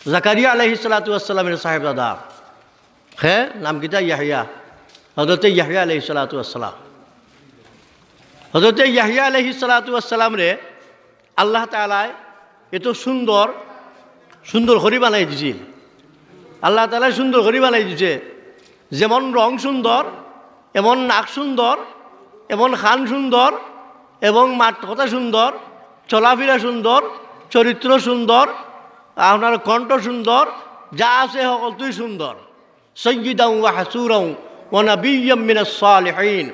জাকারিয়া আলাইহিস সালাতু ওয়াস সালামের সাহেবজাদা হ্যাঁ নাম কিটা ইয়াহিয়া হযরতে ইয়াহিয়া আলাইহিস সালাতু ওয়াস সালাম হযরতে ইয়াহিয়া আলাইহিস সালাতু ওয়াস সালাম রে আল্লাহ তাআলা এত সুন্দর সুন্দর ঘড়ি বানাই দিয়েছিল আল্লাহ তাআলা সুন্দর ঘড়ি বানাই দিয়েছে যেমন রং সুন্দর এমন নাক সুন্দর এমন খান সুন্দর এবং মাত কথা সুন্দর চলাফেরা সুন্দর চরিত্র সুন্দর আপনার কণ্ঠ সুন্দর যা আছে সকলটাই সুন্দর সাইয়্যিদাও ওয়া হাসুরাও ওয়া নাবিয়্যাম মিনাস সালিহিন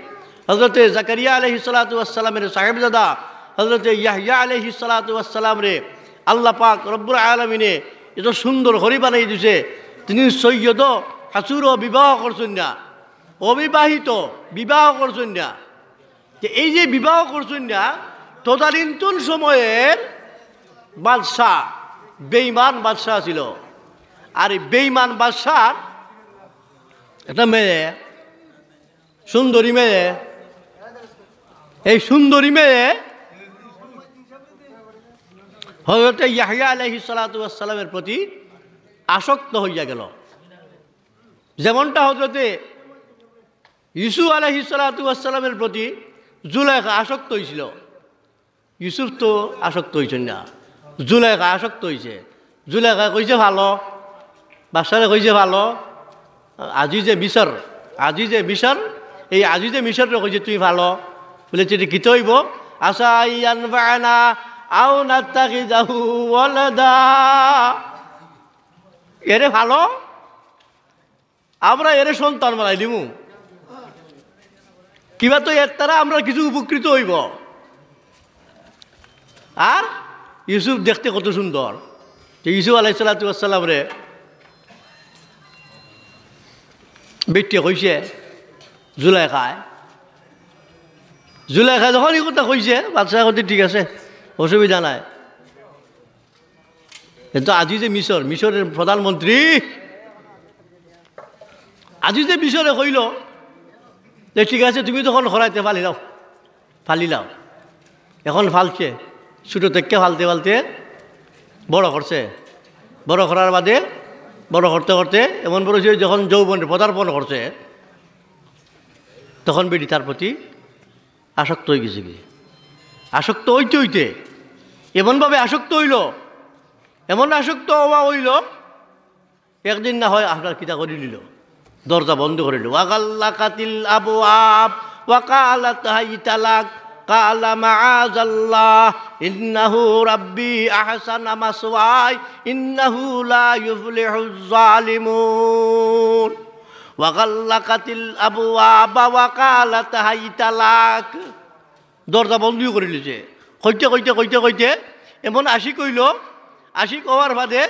হযরতে জাকারিয়া আলাইহিস সালাতু ওয়াস সালামের সাহেবজাদা হযরতে ইয়াহইয়া আলাইহিস সালাতু ওয়াস সালাম রে আল্লাহ পাক রব্বুল আলামিনে এত সুন্দর ঘড়ি বানাই দিয়েছে তিনি সৈয়দ হাসুর বিবাহ করছেন না অবিবাহিত বিবাহ করছেন না যে এই যে বিবাহ করছেন না তদানীন্তন সময়ের বাদশাহ বেঈমান বাদশাহ ছিল আর এই বেঈমান বাদশাহ একটা মেয়ে সুন্দরী মেয়ে এই সুন্দরী মেয়ে হযরত ইয়াহইয়া আলাইহিস সালাতু ওয়াস সালামের প্রতি আসক্ত হইয়া গেল যেমনটা হযরতে ইউসুফ আলাইহিস সালাতু ওয়াস সালামের প্রতি জুলাইখা আসক্ত হয়েছিল ইউসুফ তো আসক্ত হয়েছেন না জুলাইখা আসক্ত হয়েছে জুলাইখা কইছে ভালো বাদশারে কইছে ভালো আজিজে মিশর এই আজিজে মিশরে কইছে তুই ভালো বলে সেটি কী হইব আশা ইয়ান বানা আও নাত্তাখিযাহু ওয়ালাদা এরে ভালো আমরা এরে সন্তান বানাই দিমু কিবা তো এর দ্বারা আমরা কিছু উপকৃত হইব আর ইউসুফ দেখতে কত সুন্দর যে ইউসুফ আলাইহিস সালাতু ওয়াস সালাম রে বেটিয়ে কইছে জুলাইখায় যখন এই কথা কইছে বাদশাহ কইছে ঠিক আছে অসুবিধা নাই কিন্তু আজি যে মিশরের প্রধানমন্ত্রী আজি যে মিশরে কইল যে ঠিক আছে তুমি তখন খরাইতে ফালি লাও এখন ফালছে ছোটো থেকে ফালতে বড় করছে বড় করার বাদে বড় করতে করতে এমন বড় হয়েছে যখন যৌবনে পদার্পণ করছে তখন বেটি তার প্রতি আসক্ত হয়ে গেছে কি আসক্ত হইতে এমনভাবে আসক্ত হইল এমন আসক্ত হওয়া হইল একদিন না হয় আপনার কিতা করে নিল দরজা বন্ধ করে নিল ওয়াগাল্লাকাতিল আবওয়াব ওয়া কালাত হাইতালাক কালা মাআযাল্লাহ ইন্নাহু রাব্বি আহসানা মাসওয়াই ইন্নাহু লা ইউফলিহুজ জালিমুন ওয়াগাল্লাকাতিল আবওয়াব ওয়া কালাত হাইতালাক দরজা বন্ধ করে নিছে কইতে এমন আশিক হইল আশিক হওয়ার বাদে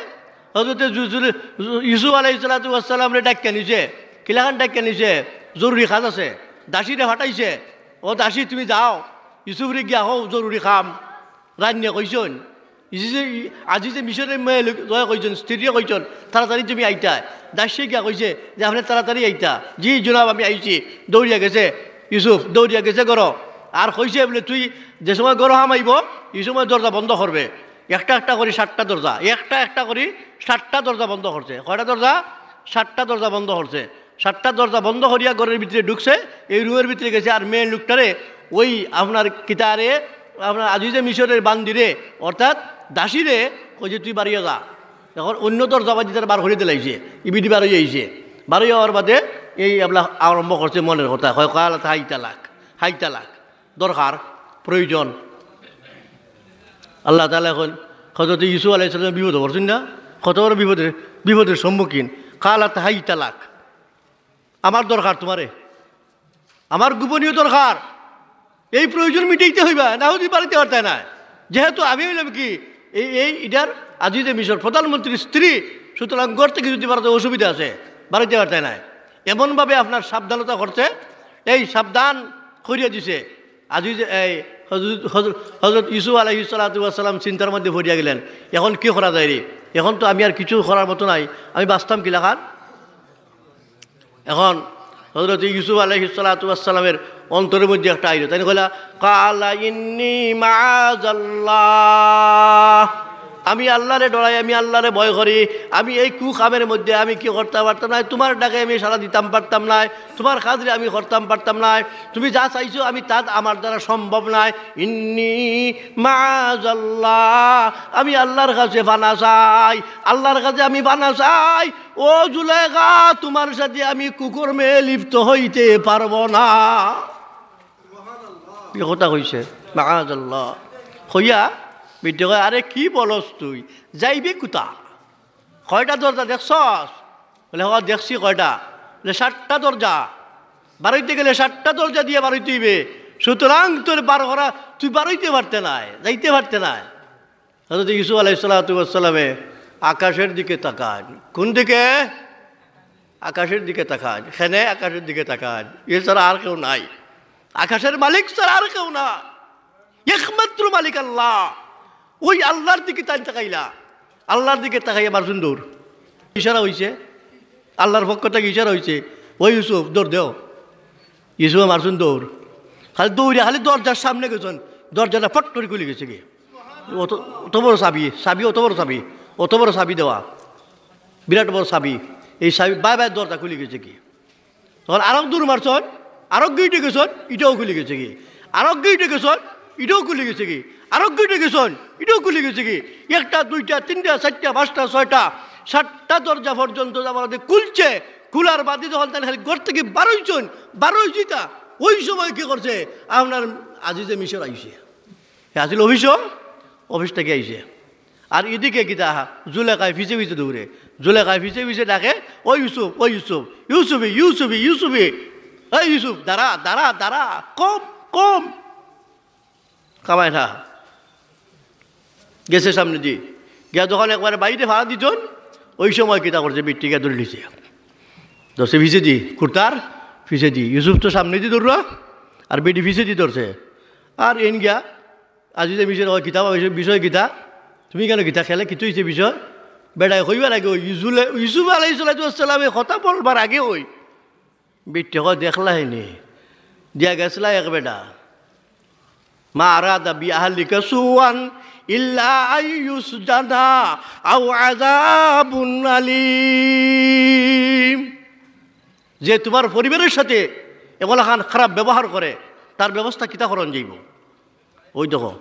হযরত ইউসুফ আলাইহিস সালাতু ওয়াস সালাম রে ডাক্কা নিছে কিলাখান ডাক্কা নিছে জরুরি কাজ আছে দাসীরে ফাটাইছে ও দাসী তুমি যাও ইউসুফ রে গিয়া হও জরুরি কাম রান্না কইছন আজি যে মিশরের মেয়ে লয়া কইছন স্ত্রীরে কইছন তাড়াতাড়ি তুমি আইতা দাসী গিয়া কইছে যে আপনি তাড়াতাড়ি আইতা জি জনাব আমি আইছি দৌড়িয়া গেছে ইউসুফ দৌড়িয়া গেছে ঘর আর কইছে বলে তুই যে সময় ঘর হামাইব এই সময় দরজা বন্ধ করবে একটা করে 7টা দরজা একটা করে 7টা দরজা বন্ধ করছে কয়টা দরজা 7টা দরজা বন্ধ করছে 7টা দরজা বন্ধ করিয়া ঘরের ভিতরে ঢুকছে এই রুমের ভিতরে গেছে আর মেয়ে লোকটারে ওই আপনার কিতারে আপনার আজিজে মিশরের বান্দিরে অর্থাৎ দাসীরে ওই যে তুই বাড়িয়ে যা এখন অন্য দরজা বাজি তারা বার করে দিলাইছে ইবিডি বার হয়ে আইছে বার হয়ে যাওয়ার বাদে এই আপনার আরম্ভ করছে মনের কথা হয় কাল হাইতালাক দরকার প্রয়োজন আল্লাহ তাআলা এখন হযরত ইউসুফ আলাইহিস সালাম বিপদ করছেন না কত বড় বিপদের সম্মুখীন কালাত হাইতালাক আমার দরকার তোমারে আমার গোপনীয় দরকার এই প্রয়োজন মিটাইতে হইবা না হতে পারিতে পারতে না যেহেতু আমি হইলাম কি এই ইডার আজিজে মিশর প্রধানমন্ত্রীর স্ত্রী সুতরাং ঘর থেকে যদি বাড়াতে অসুবিধা আছে বাড়িতে পারতে না এমনভাবে আপনার সাবধানতা করছে এই সাবধান করিয়া দিছে আজিজে এই হযরত ইউসুফ আলাইহিস সালাতু ওয়াস সালাম চিন্তার মধ্যে পড়িয়া গেলেন এখন কি করা যায় রে এখন তো আমি আর কিছু করার মতো নাই আমি বাঁচতাম কি লাখান এখন হযরত ইউসুফ আলাইহিস সালাতু ওয়াস সালামের অন্তরের মধ্যে একটা আইলো তাই কইলা কালা ইন্নী মাআযাল্লাহ আমি আল্লাহরে ডরাই, আমি আল্লাহরে ভয় করি, আমি এই কুখামের মধ্যে আমি কি করতে পারতাম না, তোমার ডাকে আমি সারা দিতাম পারতাম না, তোমার খাজরে আমি করতাম পারতাম না, তুমি যা চাইছো আমি তা আমার দ্বারা সম্ভব নয়। ইন্নি মাআযাল্লাহ, আমি আল্লাহর কাছে বানা চাই, আল্লাহর কাছে আমি বানা চাই। ও জুলেখা, তোমার সাথে আমি কুকর্মে লিপ্ত হইতে পারবো না। কি কথা কইছে? মাআযাল্লাহ কইয়া বিদ্যে কয়, আরে কি বলস তুই, যাইবি কুতা? কয়টা দরজা দেখছস? বলে হ দেখছি। কয়টা? বলে 7টা দরজা। বাড়িতে গেলে 7টা দরজা দিয়ে বাড়িতে হইবে, সুতরাং তোর বার করা তুই বাড়িতে পারতে নাই, যাইতে পারতে নাই। হযরত ইউসুফ আলাইহিস সালামে আকাশের দিকে তাকান। কোন দিকে? আকাশের দিকে তাকান। সেনে আকাশের দিকে তাকান, এছাড়া আর কেউ নাই, আকাশের মালিক ছাড়া আর কেউ না, একমাত্র মালিক আল্লাহ। ওই আল্লাহর দিকে তাই তাকাইলা, আল্লাহর দিকে তাকাইয়া মারছুন দৌড়। ইশারা হইছে, আল্লাহর পক্ষ থেকে ইশারা হইছে, ওই ইউসুফ দৌড় দেও। ইউসুফে মারছুন দৌড়, খালি দৌড়ে খালি দরজার সামনে গেছেন, দরজাটা ফট করে খুলে গেছে কি। অত বড় চাবি, অত বড় চাবি, অত বড় চাবি দেওয়া, বিরাট বড় চাবি, এই চাবি বাই বাই দরজা খুলে গেছে কি। তখন আরো দূর মারছন, আরো গিটে গেছন, এটাও খুলে গেছে কি। আরো গিটে গেছন, এটাও খুলে গেছে কি। আরো গিটে গেছন, এটাও খুলে গেছে কি। 1টা 2টা 3টা 4টা 5টা 6টা 7টা দরজা পর্যন্ত আমাদের খুলছে। খোলার বাদে যখন তাহলে খালি ঘর থেকে বারোই তা ওই সময় কি করছে, আপনার আজিজে মিশর আইসে, আজিল অফিস থেকে আইসে। আর এদিকে কিতা জুলেখায় ফিসে ফিসে দৌড়ে, জুলেখায় ফিসে ফিসে ডাকে, ও ইউসুফ, ও ইউসুফ, ইউসুফি ইউসুফি ইউসুফি, এই ইউসুফ দাঁড়া দাঁড়া দাঁড়া, কম কম কামায় না। গেছে সামনে দিয়ে গিয়া যখন একবারে বাইরে ভাড়া দিতন, ওই সময় কিতা করছে, বিটিকে ধরে লিছে, ধরছে ভিজে দি কুর্তার ফিসে দি। ইউসুফ তো সামনে দিয়ে ধরল, আর বেটি ফিসে দি ধরছে। আর এন গিয়া আজি যে বিষয় কিতাব বিষয় গীতা, তুমি কেন গীতা খেলে কিছু হয়েছে বিষয় বেটায় কইবার আগে ওই ইউসুফ আলাইহিস সালামে কথা বলবার আগে ওই বিটি হয় দেখলা হয়নি দিয়া গেছলা এক বেটা, মা আরাদা বিআহলিকা সুআন ইল্লা আইয়ুসজানা আও আযাবুন আলীম। যে তোমার পরিবারের সাথে এগুলা খারাপ ব্যবহার করে, তার ব্যবস্থা কিতা করণ যাইব। ওই দেখো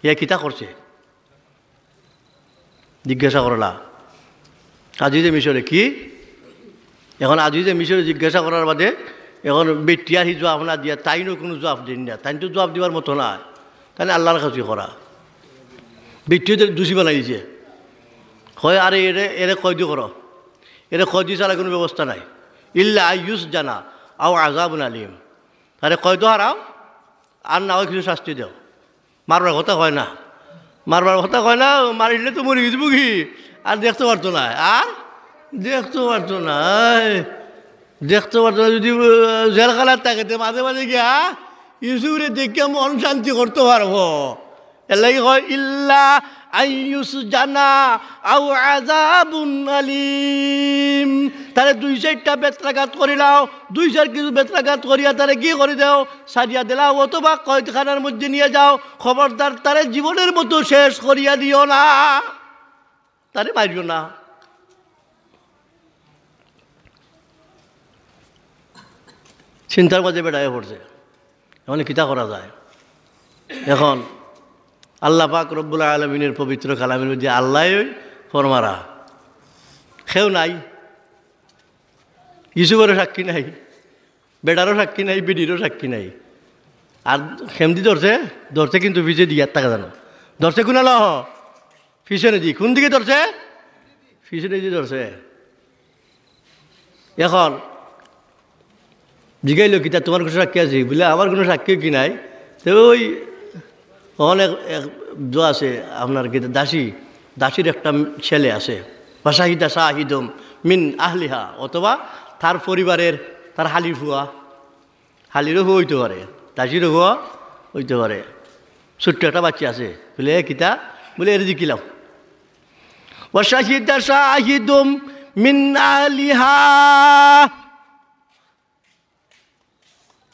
এ কিতা করছে, জিজ্ঞাসা করলা আজিজে মিশরে কি। এখন আজিজে মিশরে জিজ্ঞাসা করার বাদে এখন বেটিয়ার হি জবাব না দিয়া, তাইনও কোনো জবাব দিন না, তাই তো জবাব দিবার মতো না, তাই আল্লাহর কাছে করা। বেটিও দোষী বানাই দিছে, হয় আরে এরে কয়দি করো, এরে কয়দি ছাড়া কোনো ব্যবস্থা নাই, ইল্লা আইয়ুস জানা আও আযাবুন আলীম, তারে কয়দো হারাও আর না হয় কিছু শাস্তি দেও। মারবার কথা হয় না, মারবার কথা হয় না, মারিলে তো মরে গেছি বুকি, আর দেখতে পারতো না, আর দেখতে পারতো না, দেখতে পারতো না। যদি জেলখানার থাকে মাঝে মাঝে গিয়া ইউসুফরে দেখে মন শান্তি করতে পারবো। এর লাগে হয় ইল্লা আইয়ুসজানা আও আযাবুন আলীম, তারে 2-4টা বেত্রাঘাত করিলাও, 2-4 কিছু বেত্রাঘাত করিয়া তারে কি করে দাও, সারিয়া দিলাও, অথবা কয়েদখানার মধ্যে নিয়ে যাও। খবরদার তারে জীবনের মতো শেষ করিয়া দিও না, তারে মারিও না। চিন্তার মাঝে বেড়ায় পড়ছে, এখন কিতা করা যায়। এখন আল্লাহ পাক রব্বুল আলামিনের পবিত্র কালামের মধ্যে আল্লাহ ফরমারা, কেউ নাই, ইউসুফেরও সাক্ষী নাই, বেটারও সাক্ষী নাই, বেডিরও সাক্ষী নাই। আর খেমদি ধরছে কিন্তু পিছিয়ে দিয়ে টাকা জানো ধরছে কোনাল পিছনে দি, কোন দিকে ধরছে, পিছনে দিয়ে ধরছে। এখন জিগাইল কিতা তোমার কোনো সাক্ষী আছে বলে, আমার কোনো সাক্ষী কি নাই। তো ওই অনেক আছে আপনার কি দাসীর একটা ছেলে আছে, বা শাহিদা শাহিদম মিন আহলিহা, অথবা তার পরিবারের তার হালির ফুয়া, হালিরও হুয়া হইতে পারে, দাসিরও হুয়া হইতে পারে। ছোট্ট একটা বাচ্চা আছে বলে কিতা বলে এর জিকিলাম, ও শাহিদা শাহিদম মিন আহলিহা।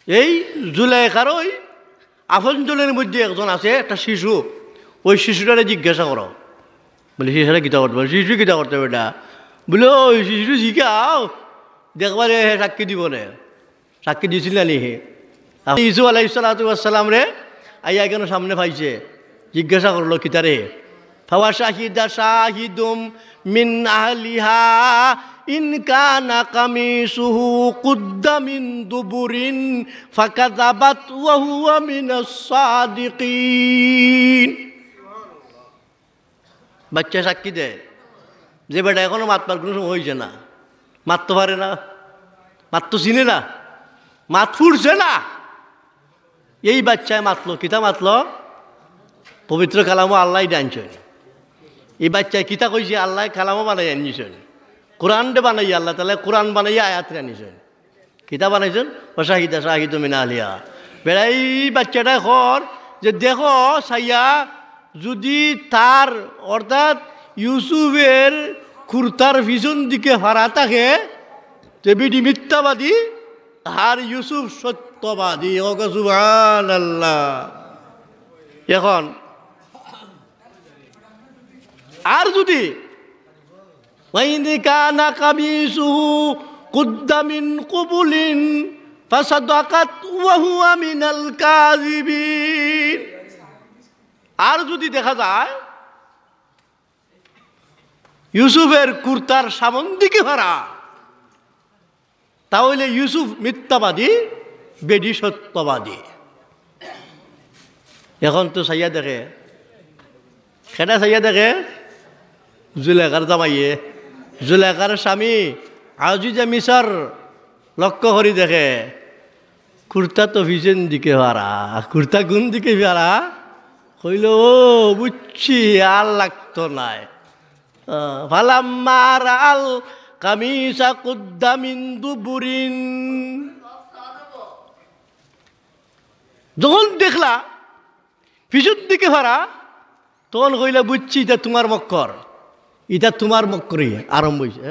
এই জুলাইখার ওই আপনজনের মধ্যে একজন আছে, একটা শিশু, ওই শিশুটারে জিজ্ঞাসা করো বলে শিশুরা কিতা করতে পারে, শিশু কিতা করতে বেটা, বলে ওই শিশু শিখাও দেখবারে সাক্ষী দিব না, সাক্ষী দিছিল না হে ইসু আলাইসালাম রে আইয়া কেন সামনে পাইছে, জিজ্ঞাসা করলো কিতারে, ফাওয়া শাহিদা শাহিদুম মিন আহলিহা ইন কানা কামিসুহু কুদ্দা মিন দুবুরিন ফাকাযাবাত ওয়া হুয়া মিনাস সাদিকিন। বাচ্চা সাক্ষী দেয় যে বেটা এখনো মাতবার কোনো সময় হয়েছে না, মারতে পারে না, মাত্র চিনে না, মাত ফুটছে না, এই বাচ্চায় মাতলো, কিতা মাতলো, পবিত্র কালামও আল্লাহ ডানছেন। এই বাচ্চায় কিতা কইছে, আল্লাহ কালামও বানাই আনিছেন, কোরআনটা বানাই আল্লাহ তাহলে কোরআন বানাইয়া আয়াত আনিছেন, কিতা বানাইছেন, ও শাহিদা শাহিদ মিন আহলিহা। বেড়া এই বাচ্চাটা এখন যে দেখো সাইয়া যদি তার অর্থাৎ ইউসুফের কুর্তার পিছন দিকে হারা থাকে তে বিডি মিথ্যাবাদী আর ইউসুফ সত্যবাদী। সুবহানাল্লাহ। এখন আর যদি ওয়াইনি কানা কামিসুহু কুদ্দা মিন কুবুলিন ফাসাদাকাত ওয়া হুয়া মিনাল কাযিবিন, আর যদি দেখা যায় ইউসুফের কুর্তার সামন দিকে ভরা, তাহলে ইউসুফ মিথ্যাবাদী, বেডি সত্যবাদী। এখন তো সাইয়া দেখে, সেটা সাইয়া দেখে জুলেখার জামাইয়ে, জুলেখার স্বামী আজিজা মিসর লক্ষ্য করি দেখে কুর্তা তো ভিজেন দিকে ভাড়া, কুর্তা গুন দিকে ভাড়া, কইল ও বুঝছি আর লাগতো নাই। ফালাম্মার আল কামিসা কুদ্দা মিন দুবুরিন, যখন দেখলা পিছন দিকে ভাড়া তখন কইলা বুঝছি এটা তোমার মক্কর, এটা তোমার মক্করই আরম্ভ হয়েছে।